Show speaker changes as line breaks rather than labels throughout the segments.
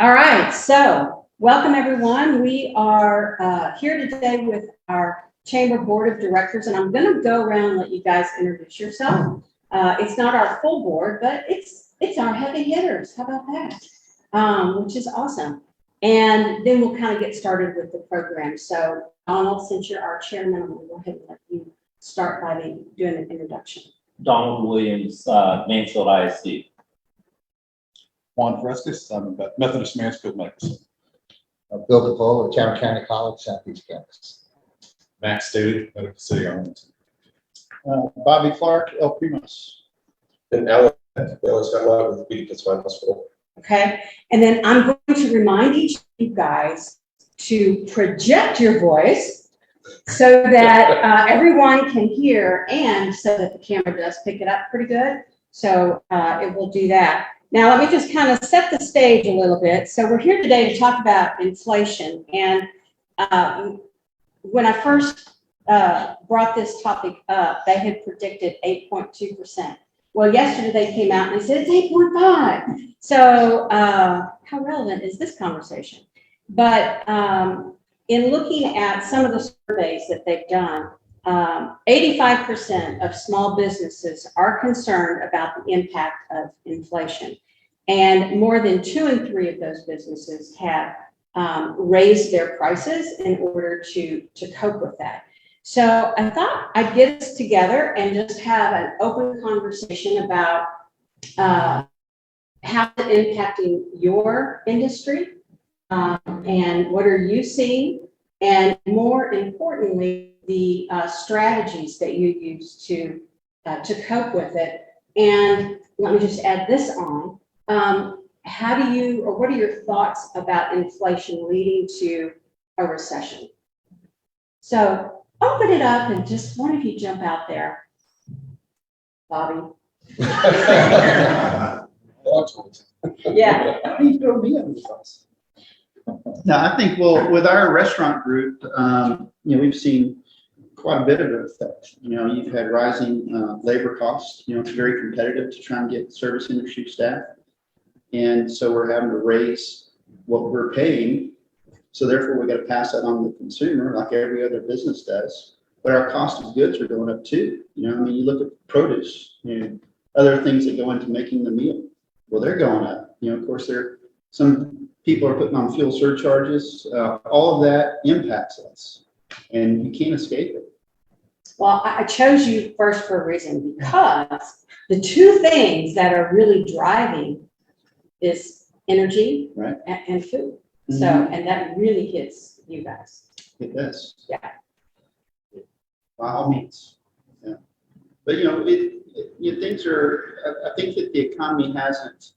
All right, so welcome everyone. We are here today with our Chamber Board of Directors, and I'm going to go around and let you guys introduce yourself. It's not our full board, but it's our heavy hitters. How about that? Which is awesome. And then we'll kind of get started with the program. So Donald, since you're our chairman, I'm going to go ahead and let you start by doing an introduction.
Donald Williams, Mansfield ISD.
Juan Fresquez, I'm a Methodist Mansfield Medical.
Bill Coppola, Channel County College, Southeast Campus.
Max Staheli, Medical City Arlington.
Bobby Clark, El Primos.
And Alan Scott with Beck Hospital.
Okay, and then I'm going to remind each of you guys to project your voice so that everyone can hear, and so that the camera does pick it up pretty good. So it will do that. Now, let me just kind of set the stage a little bit. So we're here today to talk about inflation. And when I first brought this topic up, they had predicted 8.2%. Well, yesterday they came out and they said it's 8.5. So how relevant is this conversation? But in looking at some of the surveys that they've done, 85% of small businesses are concerned about the impact of inflation. And more than 2 in 3 of those businesses have raised their prices in order to cope with that. So I thought I'd get us together and just have an open conversation about how it's impacting your industry and what are you seeing, and more importantly, the strategies that you use to cope with it. And let me just add this on. How do you, or what are your thoughts about inflation leading to a recession? So open it up and just one of you jump out there. Bobby.
Yeah.
Yeah.
Why do you throw me under the bus? No, I think, well, with our restaurant group, we've seen quite a bit of an effect. You've had rising labor costs. It's very competitive to try and get service industry staff. And so we're having to raise what we're paying. So therefore, we got to pass that on to the consumer like every other business does. But our cost of goods are going up too. You look at produce, other things that go into making the meal. Well, they're going up. Of course, some people are putting on fuel surcharges. All of that impacts us, and you can't escape it.
Well, I chose you first for a reason, because the two things that are really driving is energy,
right,
and food.
Mm-hmm.
So, and that really hits you guys.
It does.
Yeah.
By all means. Yeah. But things are. I think that the economy hasn't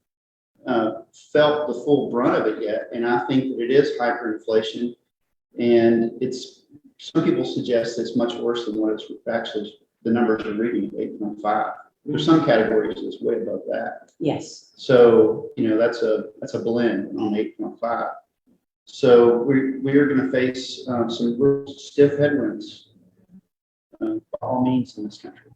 felt the full brunt of it yet, and I think that it is hyperinflation, and some people suggest it's much worse than what it's actually. The numbers are reading 8.5. There's some categories that's way above that.
Yes.
So that's a blend on 8.5. So we are going to face some real stiff headwinds by all means in this country.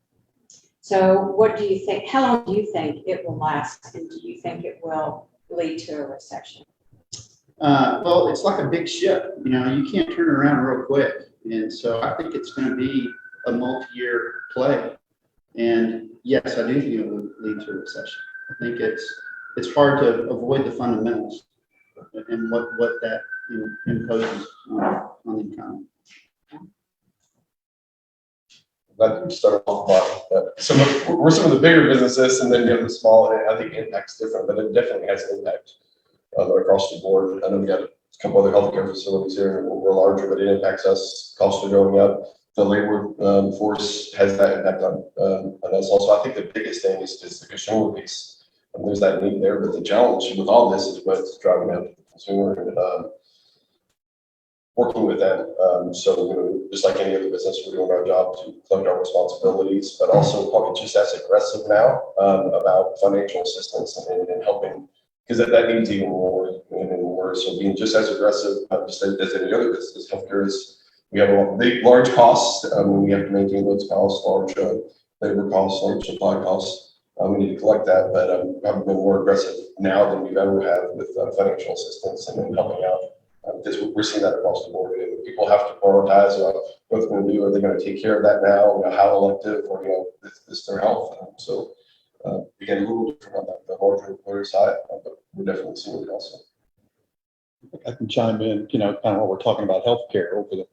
So what do you think? How long do you think it will last, and do you think it will lead to a recession?
Well, it's like a big ship. You can't turn it around real quick, and so I think it's going to be a multi-year play. And yes, I do think it will lead to a recession. I think it's hard to avoid the fundamentals and what that imposes on the economy.
That started off by we're some of the bigger businesses, and then you have the small, and I think the impact's different, but it definitely has an impact across the board. I know we got a couple other healthcare facilities here, and we're larger, but it impacts us. Costs are going up. The labor force has that impact on us also. I think the biggest thing is the consumer piece. There's that need there, but the challenge with all this is what's driving out the consumer and working with that. So just like any other business, we're doing our job to collect our responsibilities, but also probably just as aggressive now about financial assistance and helping, because that needs even more and more. So being just as aggressive, just as any other business, healthcare is. We have large costs. We have to maintain those costs, large labor costs, large supply costs. We need to collect that, but I've been more aggressive now than we've ever had with financial assistance and helping out. Because we're seeing that across the board, and people have to prioritize what they're going to do. Are they going to take care of that now? You know, how elective, or this their health? So we get a little different on the larger employer side, but we're definitely seeing it also.
I can chime in, kind of what we're talking about healthcare over the,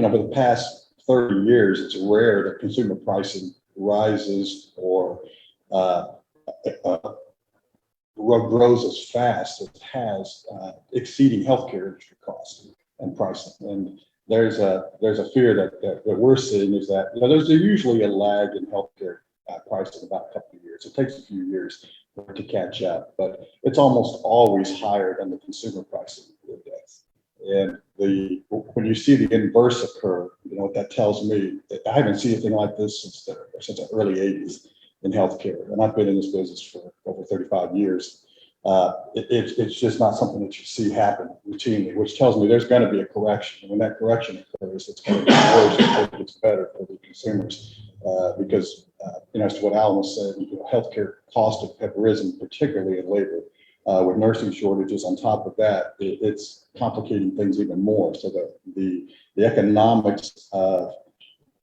over the past 30 years, it's rare that consumer pricing rises or grows as fast as it has, exceeding healthcare industry costs and pricing. And there's a fear that we're seeing is that there's usually a lag in healthcare pricing about a couple of years. It takes a few years for it to catch up, but it's almost always higher than the consumer pricing index. And when you see the inverse occur, what that tells me, that I haven't seen anything like this since the early 80s in healthcare, and I've been in this business for over 35 years. It's just not something that you see happen routinely, which tells me there's going to be a correction. And when that correction occurs, it's going to be worse before it gets better for the consumers, because as to what Alan was saying, healthcare costs have risen, particularly in labor. With nursing shortages on top of that, it's complicating things even more. So the economics of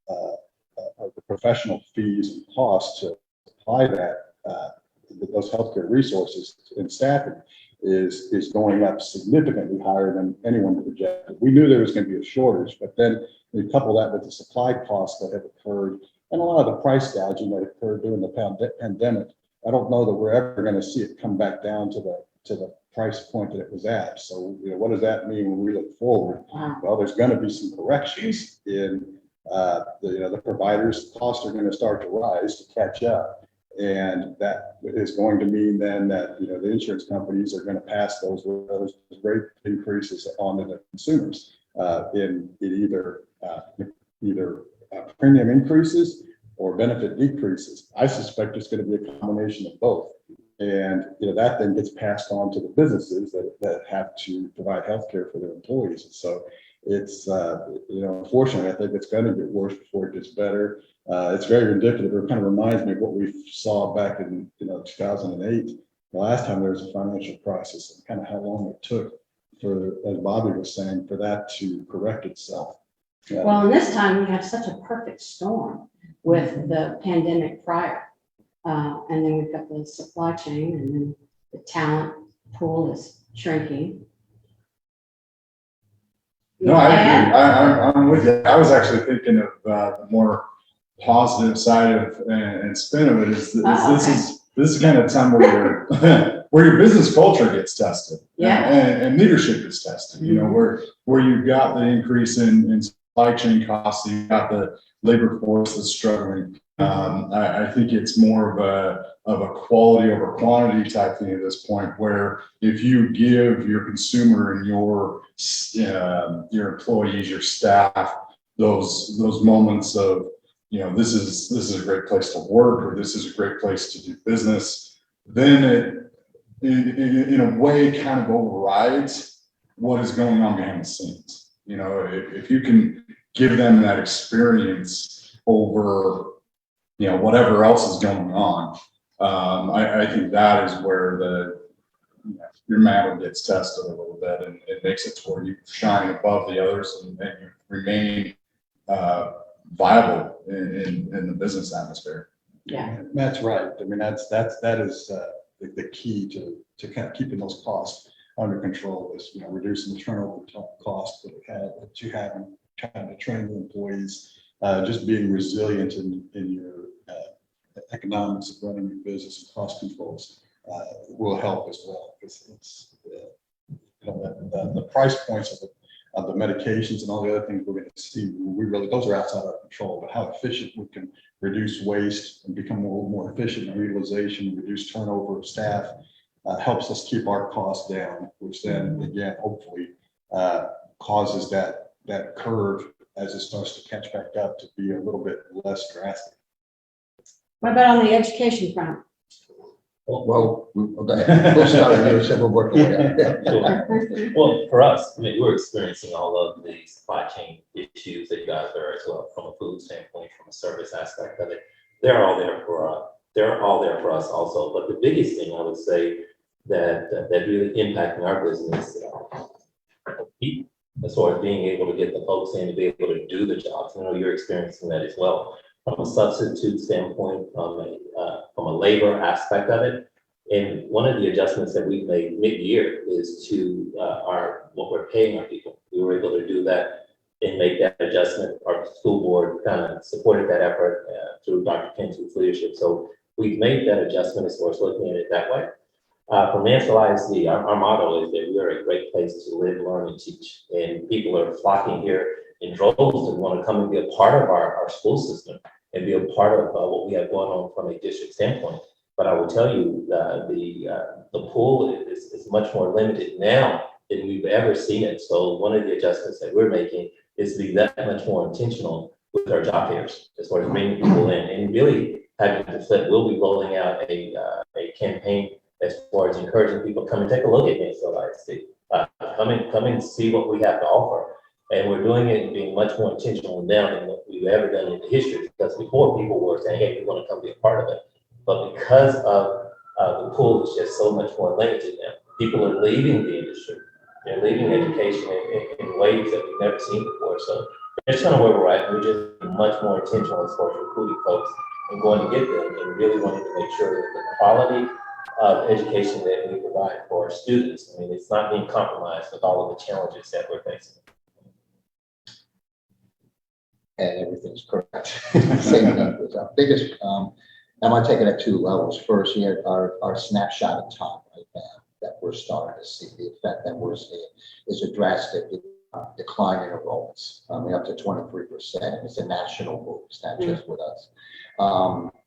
the professional fees and costs to apply those healthcare resources and staffing is going up significantly higher than anyone projected. We knew there was going to be a shortage, but then we couple that with the supply costs that have occurred and a lot of the price gouging that occurred during the pandemic. I don't know that we're ever going to see it come back down to the price point that it was at. So, what does that mean when we look forward? Well, there's going to be some corrections in the providers' costs are going to start to rise to catch up. And that is going to mean then that, the insurance companies are going to pass those rate increases on to the consumers in either premium increases or benefit decreases. I suspect it's going to be a combination of both. And that then gets passed on to the businesses that have to provide health care for their employees. And so it's, unfortunately, I think it's going to get worse before it gets better. It's very indicative. It kind of reminds me of what we saw back in 2008, the last time there was a financial crisis, and kind of how long it took for, as Bobby was saying, for that to correct itself.
Well, and this time we have such a perfect storm with the pandemic prior. And then we've got the supply chain, and then the talent pool is shrinking.
No, I agree. I'm with you. I was actually thinking of the more positive side of and spin of it is this is kind of time where where your business culture gets tested, and leadership is tested. Where you've got the increase in supply chain costs, you've got the labor force that's struggling. I think it's more of a quality over quantity type thing at this point, where if you give your consumer and your employees, your staff, those moments of, this is a great place to work, or this is a great place to do business, then it in a way kind of overrides what is going on behind the scenes. If you can give them that experience over whatever else is going on, I think that is where your mantle gets tested a little bit, and it makes it to where you shine above the others and you remain viable in the business atmosphere.
Yeah,
That's right. I mean, that is the key to kind of keeping those costs under control, is reducing the turnover costs that you have in trying to train the employees. Just being resilient in your economics of running your business and cost controls will help as well, because it's the price points of the medications and all the other things we're going to see. Those are outside our control. But how efficient we can reduce waste and become more efficient in utilization, reduce turnover of staff, helps us keep our costs down, which then again hopefully causes that curve as it starts to catch back up to be a little bit less drastic.
what about on the education front?
Well, okay. We'll start here, so we'll work our way out.
Well, for us, we're experiencing all of the supply chain issues that you guys are as well, from a food standpoint, from a service aspect of it. They're all there for they're all there for us also. But the biggest thing I would say that really impacting our business, people, as far as being able to get the folks in to be able to do the jobs. I know you're experiencing that as well. From a substitute standpoint, from a labor aspect of it. And one of the adjustments that we've made mid-year is to what we're paying our people. We were able to do that and make that adjustment. Our school board kind of supported that effort through Dr. Kinsey's leadership. So we've made that adjustment as far as looking at it that way. For Mansfield ISD, our motto is that we are a great place to live, learn, and teach. And people are flocking here in droves and want to come and be a part of our school system and be a part of what we have going on from a district standpoint. But I will tell you, the pool is much more limited now than we've ever seen it. So one of the adjustments that we're making is to be that much more intentional with our job fairs as far as bringing people in and really having to flip. We'll be rolling out a campaign as far as encouraging people to come and take a look at Mansfield ISD. Come and see what we have to offer. And we're doing it being much more intentional now than what we've ever done in the history, because before people were saying, hey, we want to come be a part of it. But because of the pool is just so much more limited now, people are leaving the industry. They're leaving education in ways that we've never seen before. So that's kind of where we're at. We're just much more intentional as far as recruiting folks and going to get them and really wanting to make sure that the quality of education that we provide for our students, I mean, it's not being compromised with all of the challenges that we're facing.
And everything's correct. Same thing with our biggest, I'm gonna take it at two levels. First, you had our snapshot of time right now that we're starting to see. The effect that we're seeing is a drastic decline in enrollments. We're up to 23%. It's a national move. It's not just with us.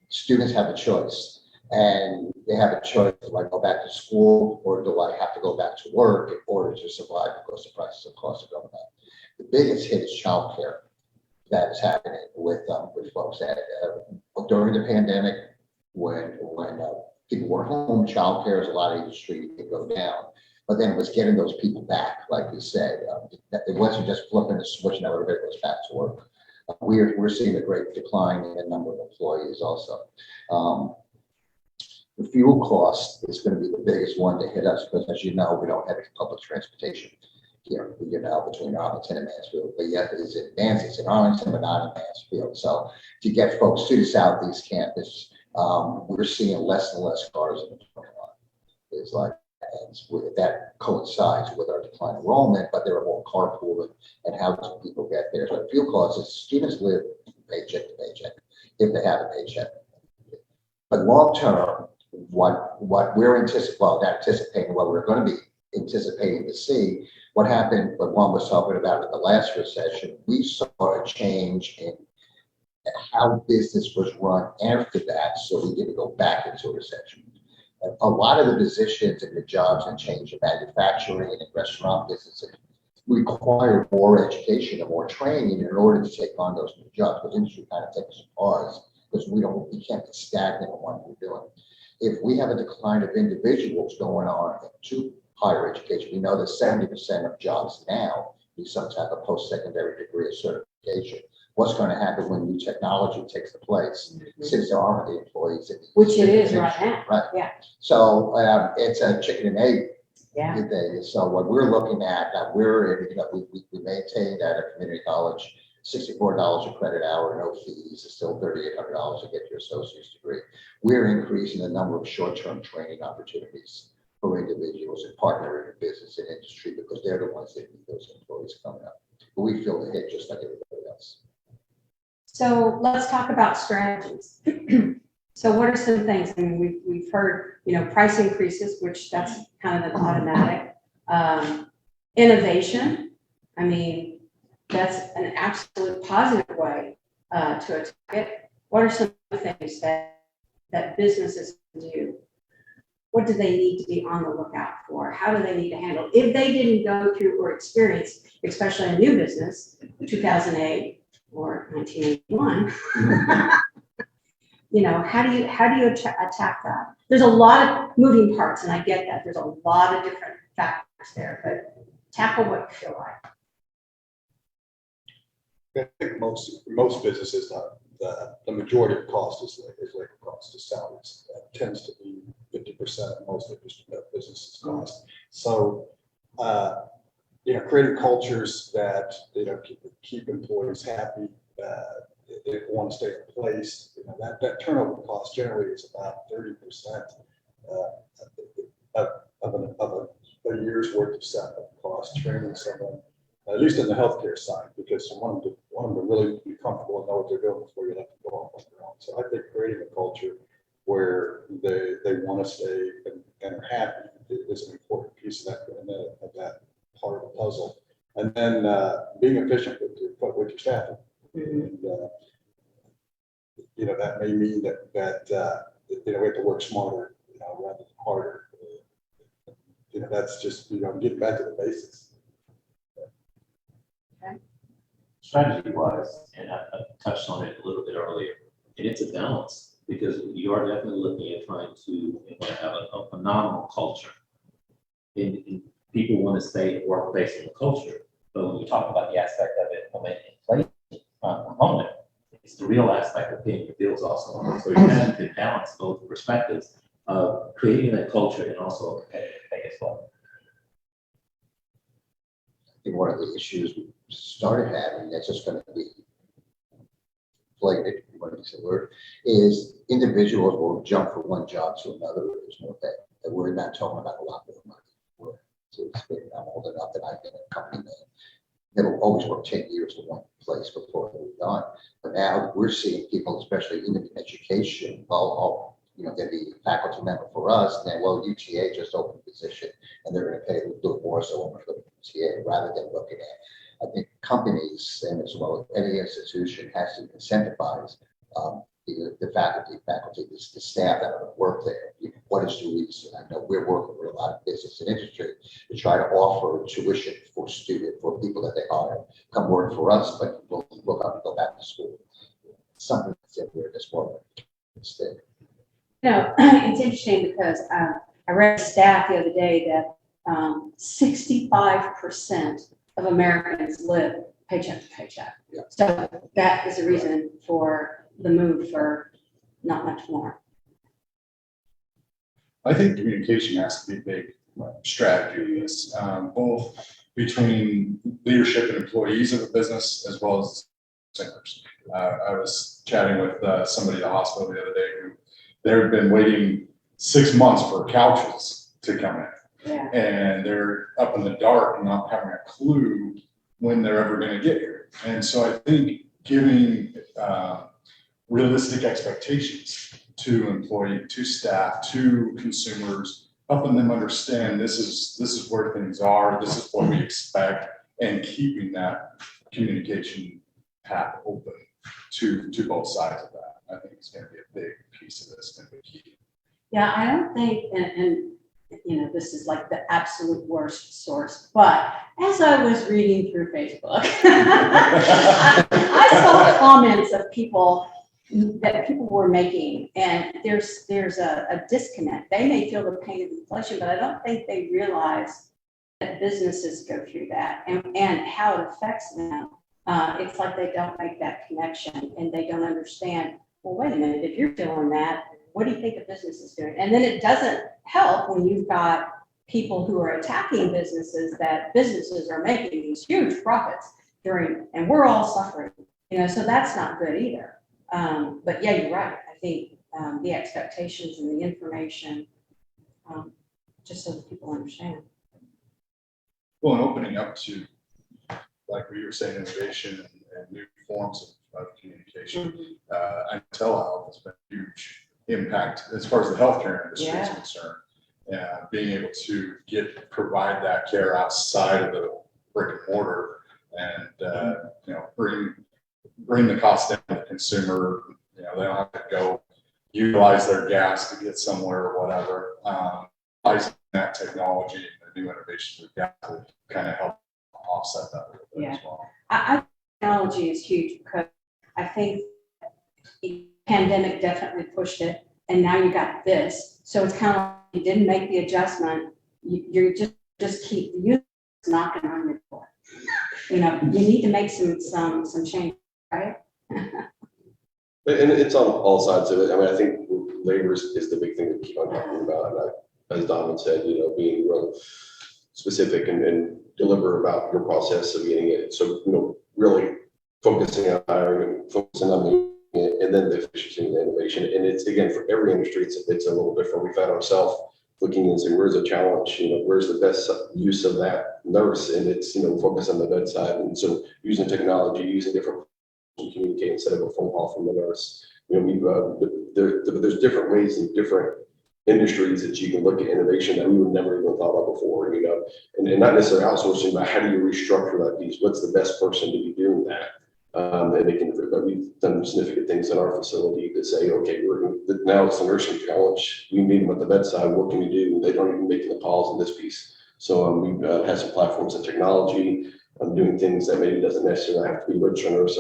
Students have a choice. And they have a choice, do I go back to school or do I have to go back to work in order to survive because the prices of cost are going up? The biggest hit is childcare that is happening with folks that during the pandemic, when people were home, childcare is a lot of industry to go down. But then it was getting those people back, like you said. It wasn't just flipping the switch and everybody goes back to work. We're seeing a great decline in the number of employees also. The fuel cost is going to be the biggest one to hit us because, as you know, we don't have any public transportation here, between Arlington and Mansfield. But yet it's in Mansfield, it's in Arlington, but not in Mansfield. So to get folks to the Southeast campus, we're seeing less and less cars in the parking lot. It's like, and that coincides with our decline in enrollment, but there are more carpooling and how do people get there. So fuel costs is students live paycheck to paycheck if they have a paycheck. But long term, what we're anticipating, what we're going to be anticipating to see, what happened, what Juan was talking about in the last recession, we saw a change in how business was run after that, so we didn't go back into a recession. And a lot of the positions and the jobs and change in manufacturing and in restaurant businesses require more education and more training in order to take on those new jobs. Because industry kind of takes a pause because we can't be stagnant in what we're doing. If we have a decline of individuals going on to higher education, we know that 70% of jobs now need some type of post-secondary degree of certification. What's going to happen when new technology takes the place, since there aren't the employees?
Which it is right now.
Right.
Yeah.
So it's a chicken and egg.
Yeah.
Thing. So what we're looking at, we maintain at a community college, $64 a credit hour, no fees. It's still $3,800 to get your associate's degree. We're increasing the number of short-term training opportunities for individuals and partnering in business and industry because they're the ones that need those employees coming up. But we feel the hit just like everybody else.
So let's talk about strategies. So what are some things? I mean, we've heard, price increases, which that's kind of an automatic. Innovation. I mean, that's an absolute positive way to attack it. What are some things that businesses can do? What do they need to be on the lookout for? How do they need to handle if they didn't go through or experience, especially a new business, 2008 or 1981? How do you attack that? There's a lot of moving parts, and I get that. There's a lot of different factors there, but tackle what you feel like.
I think most businesses, the majority of cost is labor cost, is salaries. That tends to be 50% of most businesses cost. So, creating cultures that, keep employees happy, they want to stay in place, that turnover cost generally is about 30% of a year's worth of setup cost, training someone, at least in the healthcare side, because you want them to really be comfortable and know what they're doing before you let them go off on their own. So I think creating a culture where they want to stay and are happy is an important piece of that part of the puzzle. And then being efficient with your staffing. And, that may mean that we have to work smarter, rather than harder. That's just, getting back to the basics.
Strategy wise, and I touched on it a little bit earlier, and it's a balance because you are definitely looking at trying to have a phenomenal culture. And people want to stay and work based on the culture. But when you talk about the aspect of it from an inflation component, it's the real aspect of paying your bills also. So you have to balance both perspectives of creating that culture and also a competitive pay as well.
I think one of the issues we started having, that's just going to be inflated, if you want to use the word, is individuals will jump from one job to another if there's more pay. And we're not talking about a lot more money. I'm old enough that I've been a company man. Never always worked 10 years in one place before they were done. But now we're seeing people, especially in education, they'll be a faculty member for us, and then, UTA just opened a position, and they're going to pay a little more, so I'm going to go to UTA rather than looking at. I think companies, and as well as any institution, has to incentivize the faculty, the staff that are going to work there. What is the reason? I know we're working with a lot of business and industry to try to offer tuition for people that they hire, come work for us, but we'll have to go back to school. Something that's in there that's more instead.
It's interesting because I read a stat the other day that 65% of Americans live paycheck to paycheck.
Yeah.
So that is a reason for the move for not much more.
I think communication has to be a big strategy in this, both between leadership and employees of a business as well as consumers. I was chatting with somebody at the hospital the other day who they've been waiting 6 months for couches to come in.
Yeah.
And they're up in the dark and not having a clue when they're ever going to get here. And so I think giving realistic expectations to staff, to consumers, helping them understand this is where things are, this is what we expect, and keeping that communication path open to both sides of that. I think it's going to be a big piece of this.
Yeah, I don't think, and this is like the absolute worst source, but as I was reading through Facebook, I saw comments of people were making, and there's a disconnect. They may feel the pain of inflation, but I don't think they realize that businesses go through that and how it affects them. It's like they don't make that connection and they don't understand, well, wait a minute, if you're feeling that, what do you think a business is doing? And then it doesn't help when you've got people who are attacking businesses that businesses are making these huge profits and we're all suffering, so that's not good either. But yeah, you're right. I think the expectations and the information, just so that people understand.
Well, and opening up to, like we were saying, innovation and new forms of communication. Telehealth has been a huge impact as far as the healthcare industry is concerned. Being able to provide that care outside of the brick and mortar and bring the cost down to the consumer. They don't have to go utilize their gas to get somewhere or whatever. Utilizing that technology and the new innovations we've got to kind of help offset that a little bit as well.
I think technology is huge because I think the pandemic definitely pushed it, and now you got this. So it's kind of like you didn't make the adjustment. You just keep the users knocking on your door. You need to make some change, right?
And it's on all sides of it. I mean, I think labor is the big thing to keep on talking about. And as Don had said, being real specific and deliberate about your process of getting it. So, really focusing on hiring and focusing on making it, and then the efficiency and the innovation. And it's, again, for every industry, it's a little different. We found ourselves looking and saying, where's the challenge? Where's the best use of that nurse? And it's, focus on the bedside. And so using technology, using different to communicate instead of a phone call from the nurse. There's different ways and different industries that you can look at innovation that we would never even thought of before, and not necessarily outsourcing, but how do you restructure that piece? What's the best person to be doing that? And we've done significant things in our facility to say, okay, now it's the nursing challenge. We meet them at the bedside. What can we do? They don't even make the calls in this piece. So we've had some platforms and technology, doing things that maybe doesn't necessarily have to be rich or nurse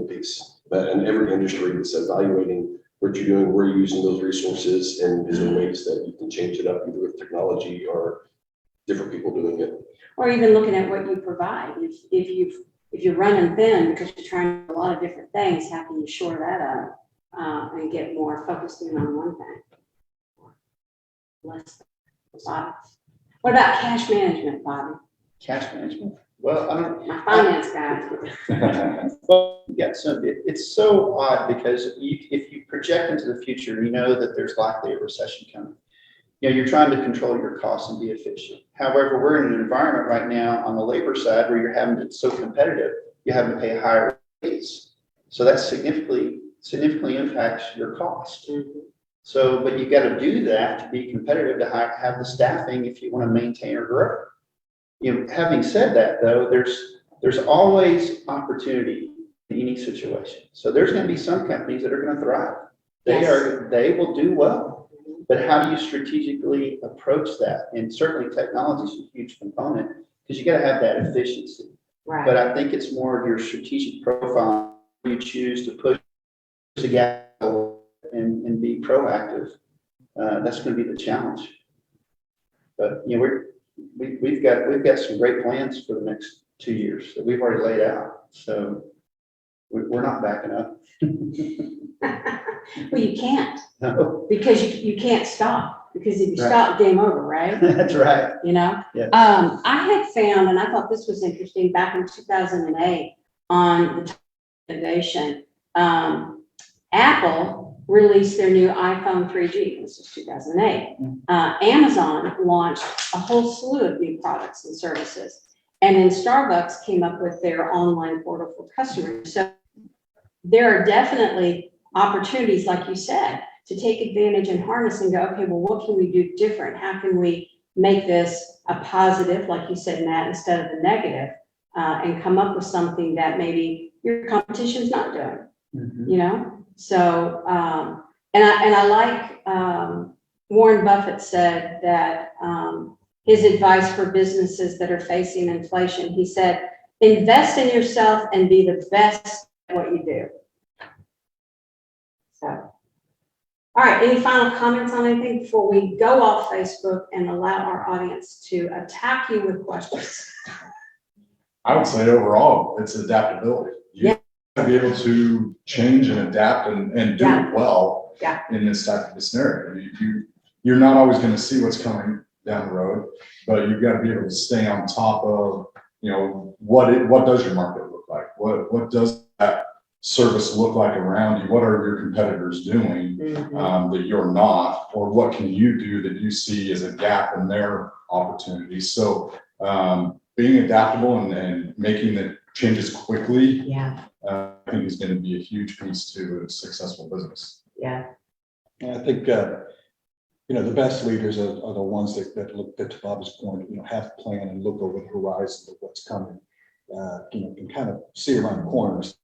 piece. But in every industry, it's evaluating what you're doing, where you're using those resources, and is there ways that you can change it up either with technology or different people doing it.
Or even looking at what you provide. If you're running thin because you're trying a lot of different things, how can you shore that up and get more focused in on one thing? Less. Bobby. What about cash management, Bobby?
Cash management. Well, I don't.
My finance guy.
Well, yeah, so it's so odd because if you project into the future, you know that there's likely a recession coming. You're trying to control your costs and be efficient. However, we're in an environment right now on the labor side where you're having to, so competitive, you're having to pay higher rates. So that significantly impacts your cost.
Mm-hmm.
So, but you've got to do that to be competitive, to have the staffing if you want to maintain or grow. Having said that, though, there's always opportunity in any situation. So there's going to be some companies that are going to thrive. They will do well. But how do you strategically approach that? And certainly technology is a huge component because you got to have that efficiency.
Right.
But I think it's more of your strategic profile. You choose to push the gap and be proactive. That's going to be the challenge. But we've got some great plans for the next 2 years that we've already laid out. So we're not backing up.
Well, you can't.
No.
Because you can't stop. Because if you stop, game over, right?
That's right.
Yeah. I had found, and I thought this was interesting, back in 2008 on the innovation, Apple released their new iPhone 3G. This was 2008. Amazon launched a whole slew of new products and services. And then Starbucks came up with their online portal for customers. So there are definitely opportunities, like you said, to take advantage and harness and go, okay, well, what can we do different? How can we make this a positive, like you said, Matt, instead of a negative, and come up with something that maybe your competition's not doing, So, and I like Warren Buffett said that his advice for businesses that are facing inflation, he said, invest in yourself and be the best at what you do. So, all right, any final comments on anything before we go off Facebook and allow our audience to attack you with questions?
I would say overall, it's adaptability. You have to be able to change and adapt and do it well in this type of a scenario. You're not always going to see what's coming down the road, but you've got to be able to stay on top of, what does your market look like? What does that service look like around you? What are your competitors doing that you're not, or what can you do that you see as a gap in their opportunities? So being adaptable and making the changes quickly, I think is going to be a huge piece to a successful business.
Yeah.
And I think, the best leaders are the ones that look, to Bob's point, have a plan and look over the horizon of what's coming, and kind of see around corners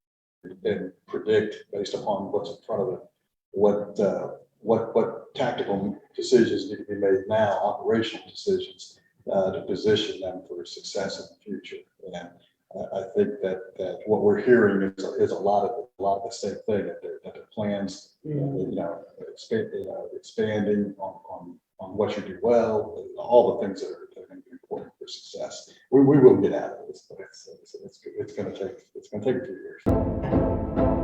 and predict based upon what's in front of them, what tactical decisions need to be made now, operational decisions, to position them for success in the future. And I think that what we're hearing is a lot of the same thing, that their plans, expanding on what you do well, all the things that are going to be important for success. We will get out of this, but it's going to take a few years.